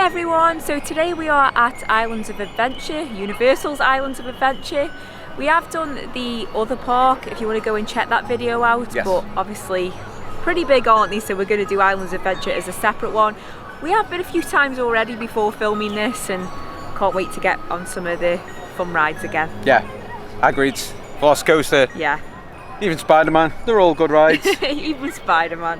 everyone, so today we are at Islands of Adventure, Universal's Islands of Adventure. We have done the other park if you want to go and check that video out, yes. But obviously pretty big, aren't they, so we're going to do Islands of Adventure as a separate one. We have been a few times already before filming this and can't wait to get on some of the fun rides again. Yeah, Hagrid's, Velocicoaster, yeah, even Spider-Man, they're all good rides. Even Spider-Man.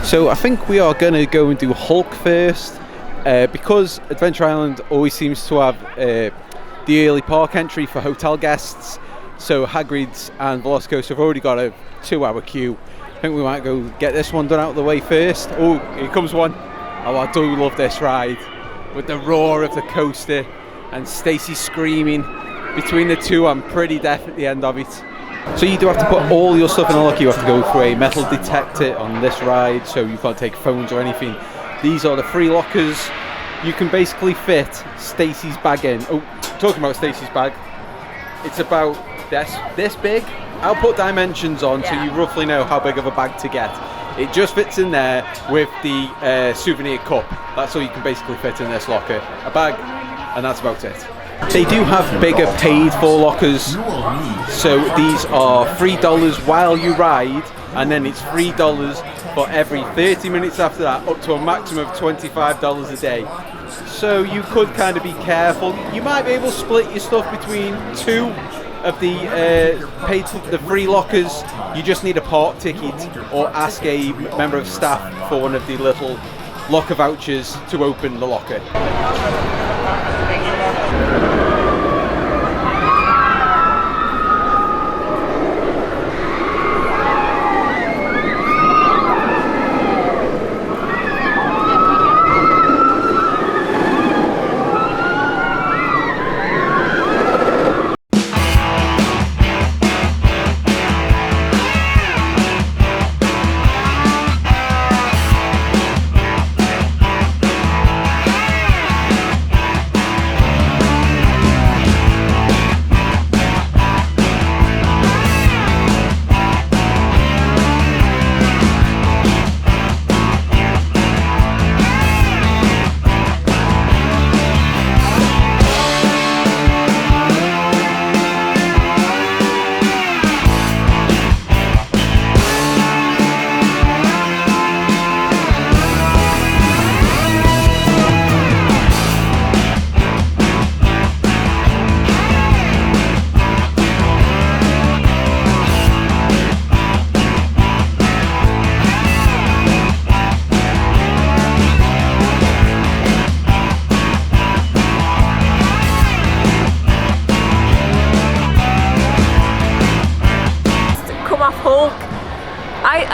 So I think we are going to go and do Hulk first, because Adventure Island always seems to have the early park entry for hotel guests. So Hagrid's and Velocicoaster have already got a 2-hour queue. I think we might go get this one done out of the way first. Oh, here comes one. Oh, I do love this ride with the roar of the coaster and Stacey screaming. Between the two, I'm pretty deaf at the end of it. So you do have to put all your stuff in a locker. You have to go through a metal detector on this ride, so you can't take phones or anything. These are the free lockers. You can basically fit Stacey's bag in. Oh, talking about Stacey's bag, it's about this big. I'll put dimensions on so you roughly know how big of a bag to get. It just fits in there with the souvenir cup. That's all you can basically fit in this locker. A bag, and that's about it. They do have bigger paid for lockers, so these are $3 while you ride, and then it's $3 for every 30 minutes after that, up to a maximum of $25 a day. So you could kind of be careful. You might be able to split your stuff between two of the free lockers. You just need a park ticket or ask a member of staff for one of the little locker vouchers to open the locker.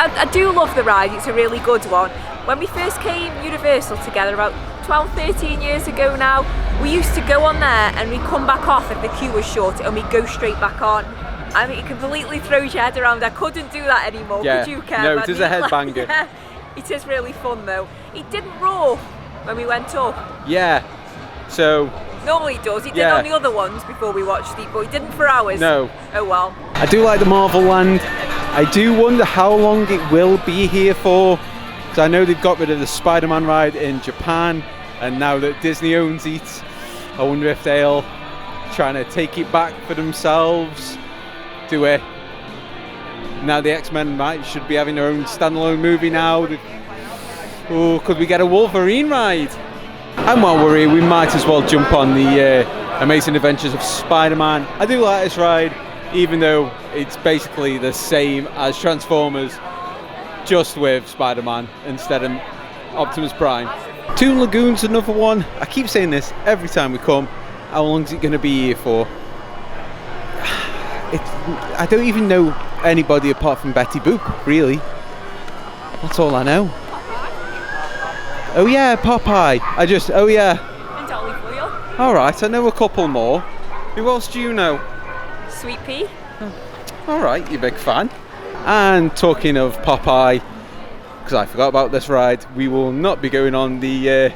I do love the ride, it's a really good one. When we first came Universal together about 12-13 years ago now, we used to go on there and we'd come back off if the queue was short and we'd go straight back on. I mean, it completely throws your head around. I couldn't do that anymore, could you, Kev? No, it is a headbanger. Yeah, it is really fun though. It didn't roar when we went up. Yeah, so... Normally it does, it did on the other ones before we watched it, but it didn't for hours. No. Oh well. I do like the Marvel Land. I do wonder how long it will be here for, because I know they've got rid of the Spider-Man ride in Japan, and now that Disney owns it, I wonder if they'll try to take it back for themselves. Do it. Now the X-Men should be having their own standalone movie now. Oh, could we get a Wolverine ride? And while we're here, we might as well jump on the Amazing Adventures of Spider-Man. I do like this ride, even though it's basically the same as Transformers, just with Spider-Man instead of Optimus Prime. Toon Lagoon's another one. I keep saying this every time we come. How long is it going to be here for? I don't even know anybody apart from Betty Boop, really. That's all I know. Oh yeah, Popeye. Oh yeah. And Dolly Boyle. Alright, I know a couple more. Who else do you know? Sweet Pea. Alright, you're a big fan. And talking of Popeye, because I forgot about this ride, we will not be going on the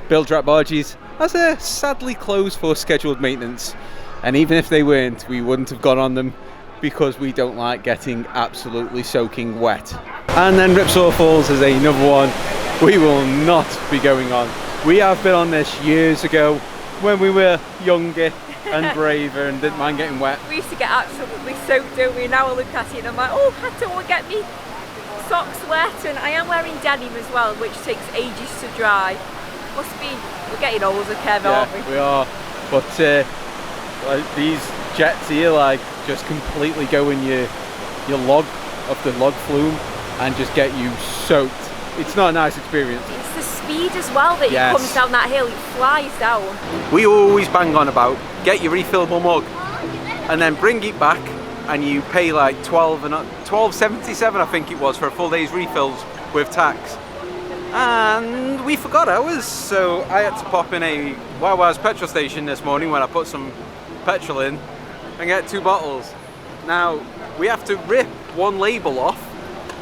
Build Rat barges, as they're sadly closed for scheduled maintenance. and even if they weren't, we wouldn't have gone on them because we don't like getting absolutely soaking wet. And then Ripsaw Falls is another one we will not be going on. We have been on this years ago when we were younger and braver and didn't mind getting wet. We used to get absolutely soaked, don't we? Now I look at it and I'm like, oh, I don't want to get me socks wet, and I am wearing denim as well, which takes ages to dry. Must be, we're getting older, Kev, aren't we? We are, but like these jets here, like, just completely go in your log of the log flume and just get you soaked. It's not a nice experience. It's the speed as well that it comes down that hill, it flies down. We always bang on about get your refillable mug and then bring it back, and you pay like $12.77 I think it was for a full day's refills with tax. And we forgot ours, so I had to pop in a Wawa's petrol station this morning when I put some petrol in and get 2 bottles. Now we have to rip one label off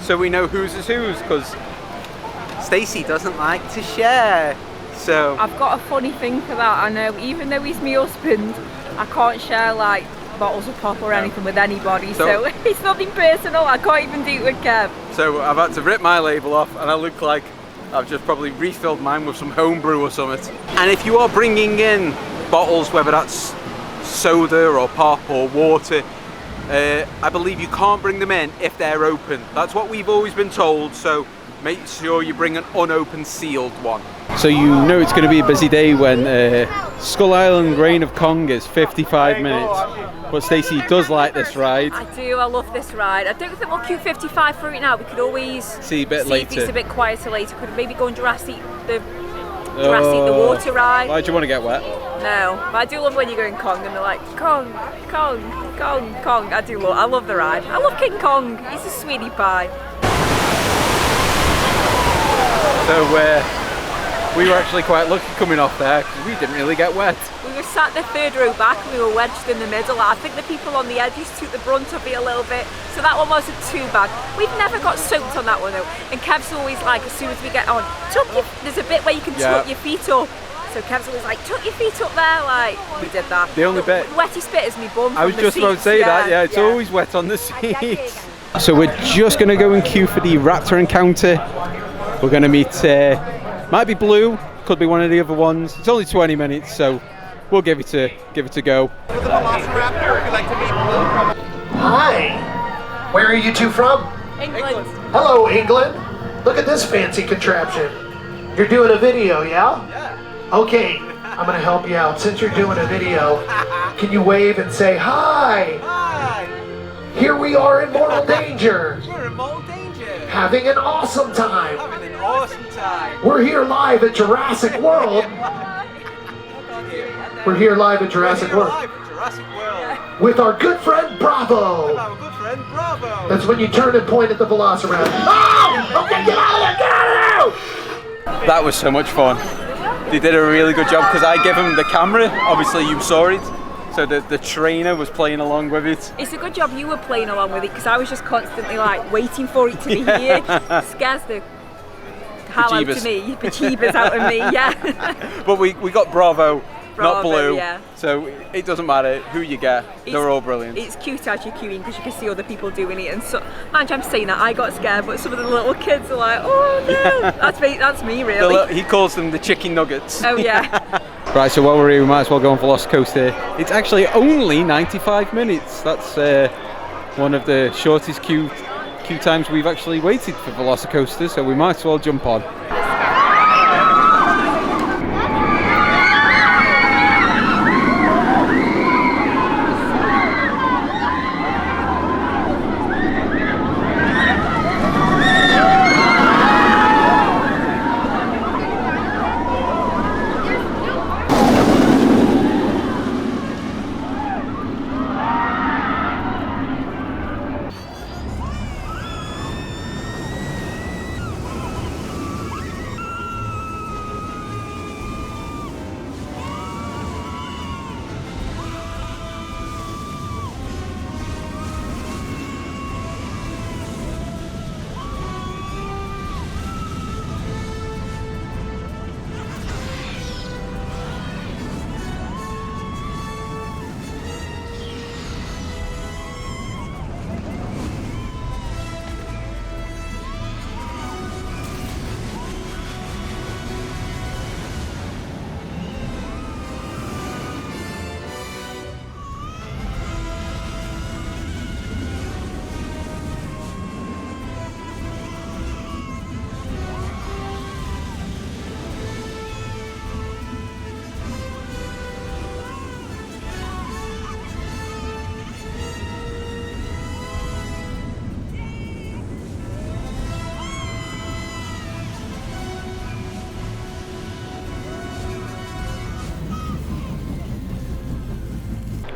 so we know whose is whose, because Stacey doesn't like to share. So I've got a funny thing for that. I know, even though he's my husband, I can't share like bottles of pop or anything with anybody, so it's nothing personal. I can't even do it with Kev. So I've had to rip my label off, and I look like I've just probably refilled mine with some homebrew or something. And if you are bringing in bottles, whether that's soda or pop or water, I believe you can't bring them in if they're open. That's what we've always been told, so make sure you bring an unopened sealed one. So you know it's going to be a busy day when Skull Island Reign of Kong is 55 minutes. But Stacey does like this ride. I do, I love this ride. I don't think we'll queue 55 for it now. We could always see if it's a bit quieter later. Could maybe go on Jurassic the water ride. Why do you want to get wet? No, but I do love when you go in Kong and they're like, Kong, Kong, Kong, Kong. I love the ride. I love King Kong. He's a sweetie pie. So we were actually quite lucky coming off there because we didn't really get wet. We were sat the 3rd row back and we were wedged in the middle. I think the people on the edges took the brunt of it a little bit, so that one wasn't too bad. We've never got soaked on that one though, and Kev's always like, as soon as we get on, there's a bit where you can tuck your feet up. So Kev's always like, tuck your feet up there, like, we did that. The only bit. Wettest bit is me bum. I was just about to say that, it's always wet on the seats. So we're just going to go and queue for the Raptor encounter. We're going to meet, might be Blue, could be one of the other ones. It's only 20 minutes, so we'll give it a go. With the Velociraptor, if you'd like to meet Blue. Hi, where are you two from? England. Hello, England. Look at this fancy contraption. You're doing a video, yeah? Yeah. Okay, I'm gonna help you out. Since you're doing a video, can you wave and say hi? Hi. Here we are in mortal danger. We're in mortal danger. Having an awesome time. Having an awesome time. We're here live at Jurassic World. We're here live at Jurassic World. With our good friend Bravo. Our good friend Bravo. That's when you turn and point at the Velociraptor. Oh! Okay, get out of there! Get out of there! That was so much fun. They did a really good job because I gave him the camera. Obviously you saw it. So the trainer was playing along with it. It's a good job you were playing along with it because I was just constantly like waiting for it to be here. Scares the hell out of me, bejeebers out of me, yeah. But we got Bravo, not Blue, yeah. So it doesn't matter who you get, they're all brilliant. It's cute as you're queuing because you can see other people doing it, and so, mind you, I'm saying that I got scared, but some of the little kids are like, oh no, yeah. That's me really. He calls them the chicken nuggets. Oh yeah. Right, so while we're here, we might as well go on Velocicoaster. It's actually only 95 minutes. That's one of the shortest queue times we've actually waited for Velocicoaster, so we might as well jump on.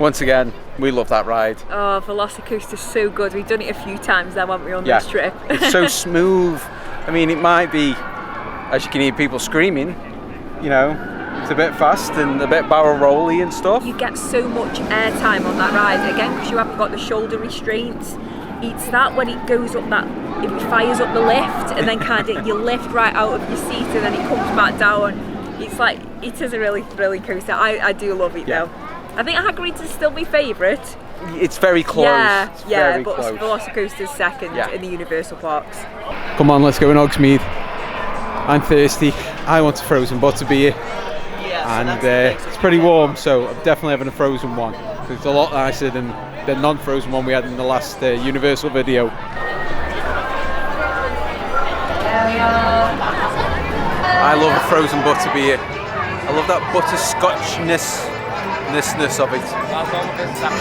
once again, we love that ride. Oh, Velocicoaster's so good. We've done it a few times now, haven't we, on this trip? It's so smooth. I mean, it might be, as you can hear people screaming, you know, it's a bit fast and a bit barrel rolly and stuff. You get so much airtime on that ride, again, because you haven't got the shoulder restraints. It's that when it goes up that, it fires up the lift, and then kind of you lift right out of your seat and then it comes back down. It's like, it is a really thrilling coaster. I do love it though. I think Hagrid's is still my favourite. It's very close. Yeah, very but close. Velocicoaster's second in the Universal parks. Come on, let's go in Hogsmeade. I'm thirsty. I want a frozen butterbeer. And it's pretty warm, so I'm definitely having a frozen one. It's a lot nicer than the non-frozen one we had in the last Universal video. I love a frozen butterbeer. I love that butterscotchness of it.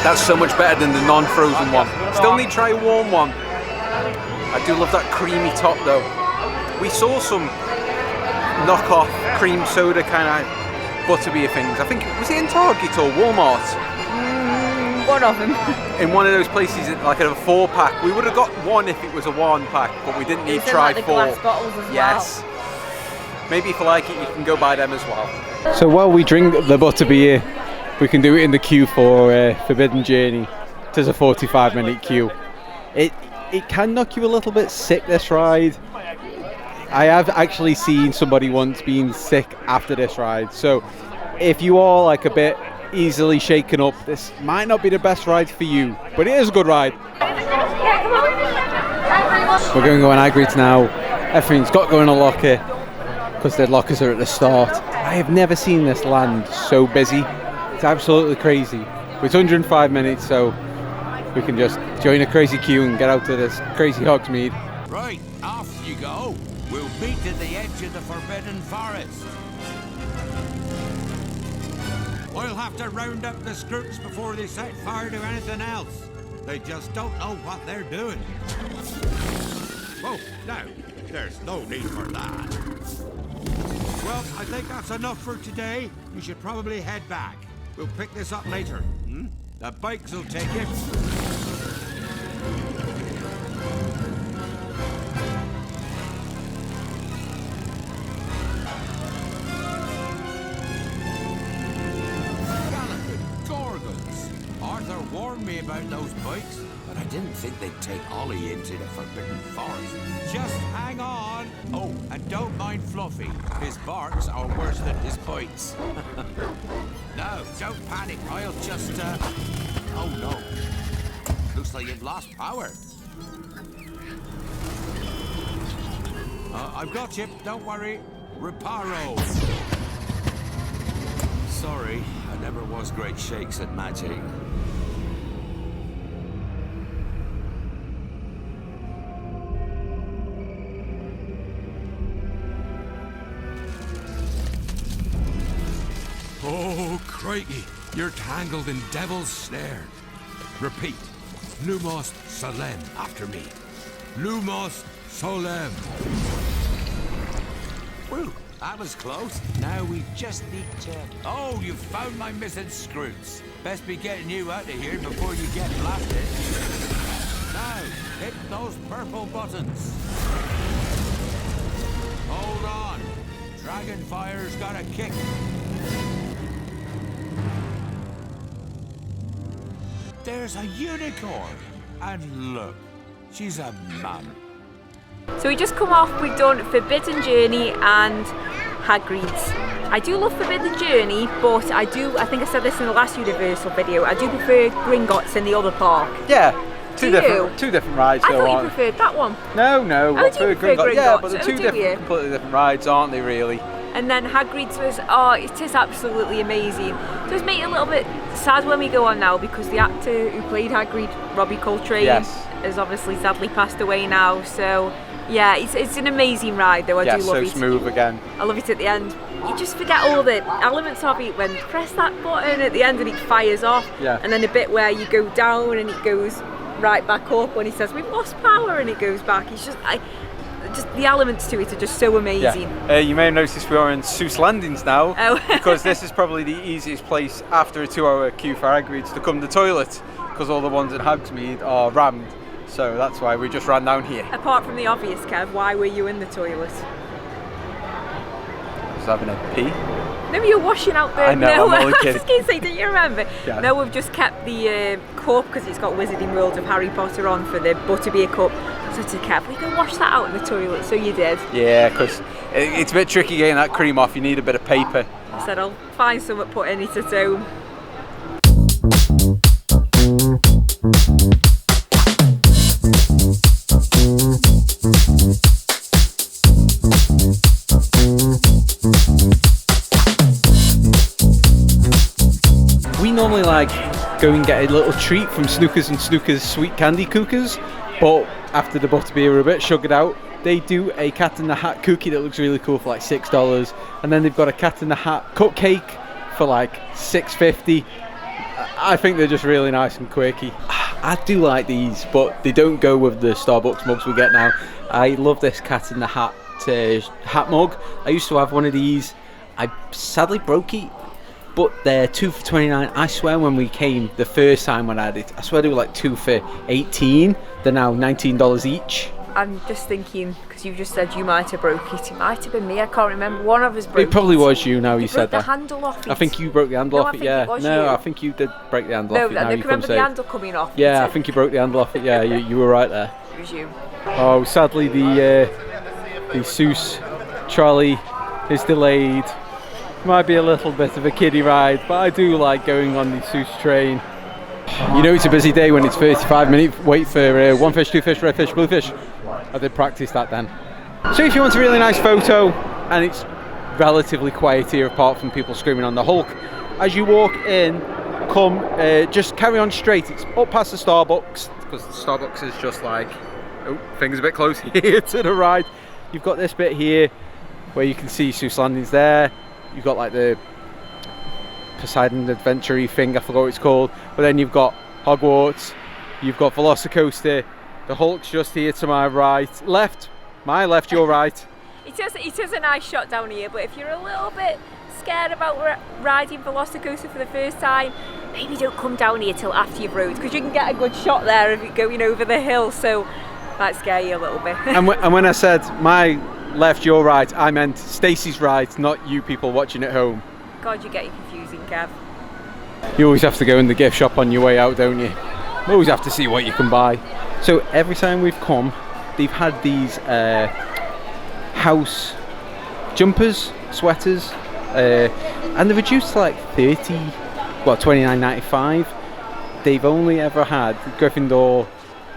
That's so much better than the non-frozen one. Still need to try a warm one. I do love that creamy top though. We saw some knockoff cream soda kind of butterbeer things. I think, was it in Target or Walmart? One of them. In one of those places, like a 4-pack. We would have got one if it was a 1-pack, but we didn't need to try 4. Glass bottles as yes. Maybe if you like it, you can go buy them as well. So while we drink the butterbeer, we can do it in the queue for Forbidden Journey. There's a 45-minute queue. It can knock you a little bit sick, this ride. I have actually seen somebody once being sick after this ride. So if you are like a bit easily shaken up, this might not be the best ride for you, but it is a good ride. We're going to go on Hagrid's now. Everything's got going on locker because the lockers are at the start. I have never seen this land so busy. It's absolutely crazy. But it's 105 minutes, so we can just join a crazy queue and get out to this crazy Hogsmeade. Right, off you go. We'll meet at the edge of the Forbidden Forest. I'll have to round up the Scroots before they set fire to anything else. They just don't know what they're doing. Oh, no, there's no need for that. Well, I think that's enough for today. You should probably head back. We'll pick this up later. The bikes will take it. Arthur warned me about those bikes, but I didn't think they'd take Ollie into the Forbidden Forest. Just hang on. Oh, and don't mind Fluffy. His barks are worse than his bites. No, don't panic. I'll just, Oh, no. Looks like you've lost power. I've got you. Don't worry. Reparo. Sorry, I never was great shakes at magic. Oh, crikey, you're tangled in Devil's Snare. Repeat, Lumos Solem after me. Lumos Solem. Whew, that was close. Now we just need to... Oh, you found my missing Scroots. Best be getting you out of here before you get blasted. Now, hit those purple buttons. Hold on. Dragonfire's got a kick. There's a unicorn. And look, she's a mum. So we just come off, we've done Forbidden Journey and Hagrid's. I do love Forbidden Journey, but I think I said this in the last Universal video, I do prefer Gringotts in the other park. Yeah, two different rides. I thought you preferred that one. No, Oh, do you prefer Gringotts? Yeah, but they're two different, completely different rides, aren't they really? And then Hagrid's was, it is absolutely amazing. It does make it a little bit sad when we go on now because the actor who played Hagrid, Robbie Coltrane, has obviously sadly passed away now. So yeah, it's an amazing ride though. I do love it. So smooth again. I love it at the end. You just forget all the elements of it when you press that button at the end and it fires off. Yeah. And then a bit where you go down and it goes right back up when he says we've lost power and it goes back. It's just just the elements to it are just so amazing. Yeah. You may have noticed we are in Seuss Landings now, Oh. because this is probably the easiest place after a 2-hour queue for Hagrid's to come to the toilet, because all the ones in Hogsmeade are rammed. So that's why we just ran down here. Apart from the obvious, Kev, why were you in the toilet? Just having a pee. No, you're washing out the... I know, no, I'm only I kidding. was going to say, do you remember? Yeah. No, we've just kept the cup because it's got Wizarding World of Harry Potter on for the butterbeer cup. So to Kev, we can wash that out in the toilet, so you did. Yeah, because it's a bit tricky getting that cream off. You need a bit of paper. I said I'll find something put in it at home. We normally like go and get a little treat from Snookers and Snookers Sweet Candy Cookers, but after the butterbeer were a bit sugared out, they do a Cat in the Hat cookie that looks really cool for like $6, and then they've got a Cat in the Hat cupcake for like $6.50. I think they're just really nice and quirky. I do like these, but they don't go with the Starbucks mugs we get now. I love this Cat in the Hat hat mug. I used to have one of these. I sadly broke it, but they're 2 for $29. I swear when we came the first time when I had it, I swear they were like 2 for $18. They're now $19 each. I'm just thinking, because you just said you might have broke it. It might have been me, I can't remember. One of us broke it. It probably was you now you said broke that. the handle off it. I think you broke the handle No, off I it, think yeah. it was No, you. I think you did break the handle No, off it. I Now can you come remember the say. handle coming off. Yeah, I think you broke the handle off it, yeah, you were right there. It was you. Oh, sadly the Seuss trolley is delayed. Might be a little bit of a kiddie ride, but I do like going on the Seuss train. You know it's a busy day when it's 35-minute wait for one fish, two fish, red fish, blue fish. I did practice that then. So if you want a really nice photo, and it's relatively quiet here apart from people screaming on the Hulk, as you walk in, just carry on straight. It's up past the Starbucks, because the Starbucks is just like, oh, things a bit close here to the right. You've got this bit here where you can see Seuss Landings there. You've got like the Poseidon Adventure thing, I forgot what it's called. But then you've got Hogwarts, you've got Velocicoaster, the Hulk's just here to my right. My left, your right. It is a nice shot down here, but if you're a little bit scared about riding Velocicoaster for the first time, maybe don't come down here till after you've rode, because you can get a good shot there of it going over the hill, so might scare you a little bit. And when I said my left, your right, I meant Stacey's right, not you people watching at home. God, you get it confusing, Kev. You always have to go in the gift shop on your way out, don't you? You always have to see what you can buy. So every time we've come, they've had these house jumpers, sweaters, and they're reduced to like $29.95. They've only ever had Gryffindor,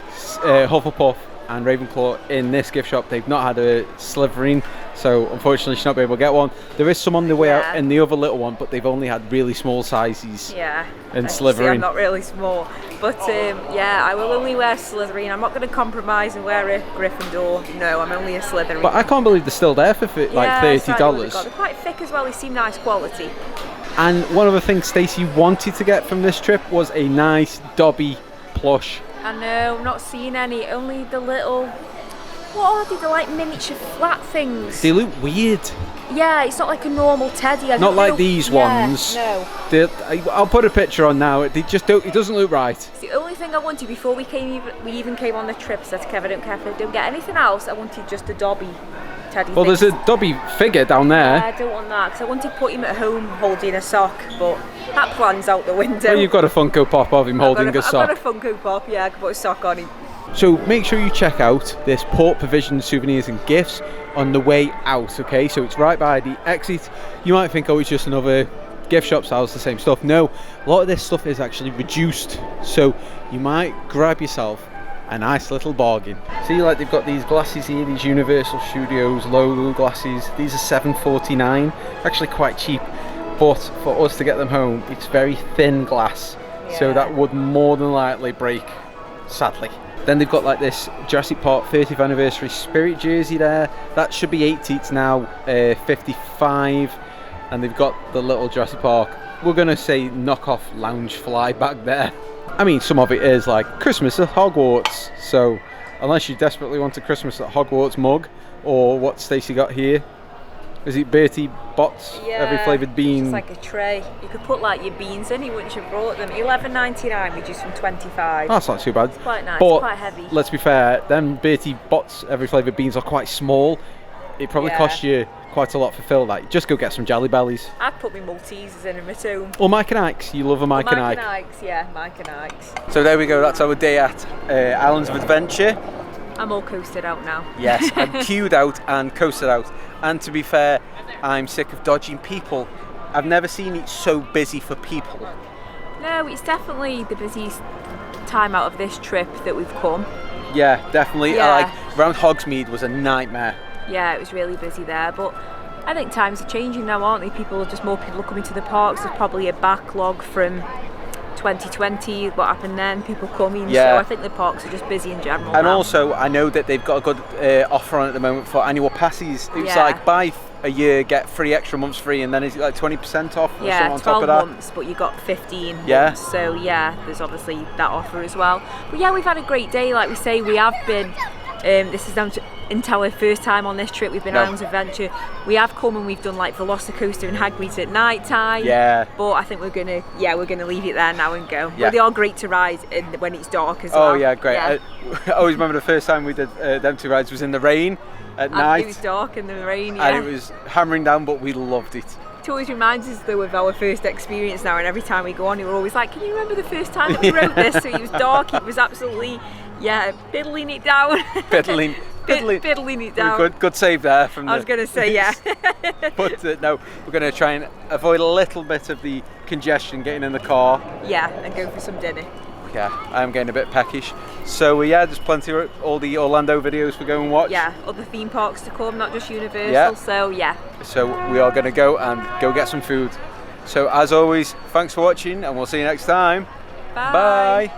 Hufflepuff and Ravenclaw in this gift shop. They've not had a Slytherin, so unfortunately she's not been able to get one. There is some on the way out in the other little one, but they've only had really small sizes. Yeah. And See, Slytherin. I'm not really small, but yeah, I will only wear Slytherin. I'm not going to compromise and wear a Gryffindor. No, I'm only a Slytherin. But I can't believe they're still there for like $30. They're quite thick as well. They seem nice quality. And one of the things Stacey wanted to get from this trip was a nice Dobby plush. I know, I'm not seeing any, only the little, what are they, the like miniature flat things? They look weird. Yeah, it's not like a normal teddy. Not like these ones. No. I'll put a picture on now. They just don't. It doesn't look right. It's the only thing I wanted before we even came on the trip. I said to Kev, I don't care if I don't get anything else. I wanted just a Dobby teddy. Well, thing. there's a Dobby figure down there. I don't want that, because I wanted to put him at home holding a sock, but that plan's out the window. Well, you've got a Funko Pop of him holding a sock. I've got a Funko Pop, yeah, I can put a sock on him. So make sure you check out this Port Provision Souvenirs and Gifts on the way out, okay? So it's right by the exit. You might think, oh, it's just another gift shop, sells the same stuff. No, a lot of this stuff is actually reduced, so you might grab yourself a nice little bargain. See, like they've got these glasses here, these Universal Studios logo glasses. These are $7.49, actually quite cheap, but for us to get them home, it's very thin glass, so that would more than likely break, sadly. Then they've got like this Jurassic Park 30th anniversary Spirit jersey there. That should be 80, it's now 55. And they've got the little Jurassic Park, we're gonna say knockoff lounge fly back there. I mean, some of it is like Christmas at Hogwarts, so unless you desperately want a Christmas at Hogwarts mug, or what Stacey got here. Is it Bertie Bott's every flavoured bean? It's like a tray. You could put like your beans in. You wouldn't have brought them. $11.99, reduced from $25. That's not too bad. It's quite nice. But it's quite heavy. Let's be fair. Them Bertie Bott's every flavoured beans are quite small. It probably costs you quite a lot to fill that. Just go get some Jelly Bellies. I'd put my Maltesers in at home. Or Mike and Ike's. You love a Mike and Ike. Mike and Ike's, yeah, Mike and Ike's. So there we go. That's our day at Islands of Adventure. I'm all coasted out now. Yes, I'm queued out and coasted out. And to be fair, I'm sick of dodging people. I've never seen it so busy for people. No, it's definitely the busiest time out of this trip that we've come. Yeah, definitely. Yeah. Like around Hogsmeade was a nightmare. Yeah, it was really busy there, but I think times are changing now, aren't they? More people are coming to the parks. There's probably a backlog from 2020, what happened then, people coming, so I think the parks are just busy in general and now. Also, I know that they've got a good offer on at the moment for annual passes. It's like buy a year, get 3 extra months free, and then is it like 20% off or something on top of that? 12 months, but you got 15 months, so there's obviously that offer as well. But yeah, we've had a great day, like we say. We have been, this is down to our first time on this trip. We've been Islands Adventure. We have come and we've done like Velocicoaster and Hagrid's at night time. Yeah. But I think we're gonna leave it there now and go. Yeah. But they are great to ride when it's dark as well. Oh yeah, great. Yeah. I always remember the first time we did them 2 rides was in the rain at night. It was dark in the rain. And it was hammering down, but we loved it. It always reminds us though of our first experience now, and every time we go on, we're always like, can you remember the first time that we rode this? So it was dark. It was absolutely biddling it down. Biddling it down. Good save there from I was going to say, yeah. But no, we're going to try and avoid a little bit of the congestion getting in the car. Yeah, and go for some dinner. Yeah, I'm getting a bit peckish. So there's plenty of all the Orlando videos for go and watch. Yeah, other theme parks to come, not just Universal, so yeah. So we are going to go get some food. So as always, thanks for watching and we'll see you next time. Bye. Bye.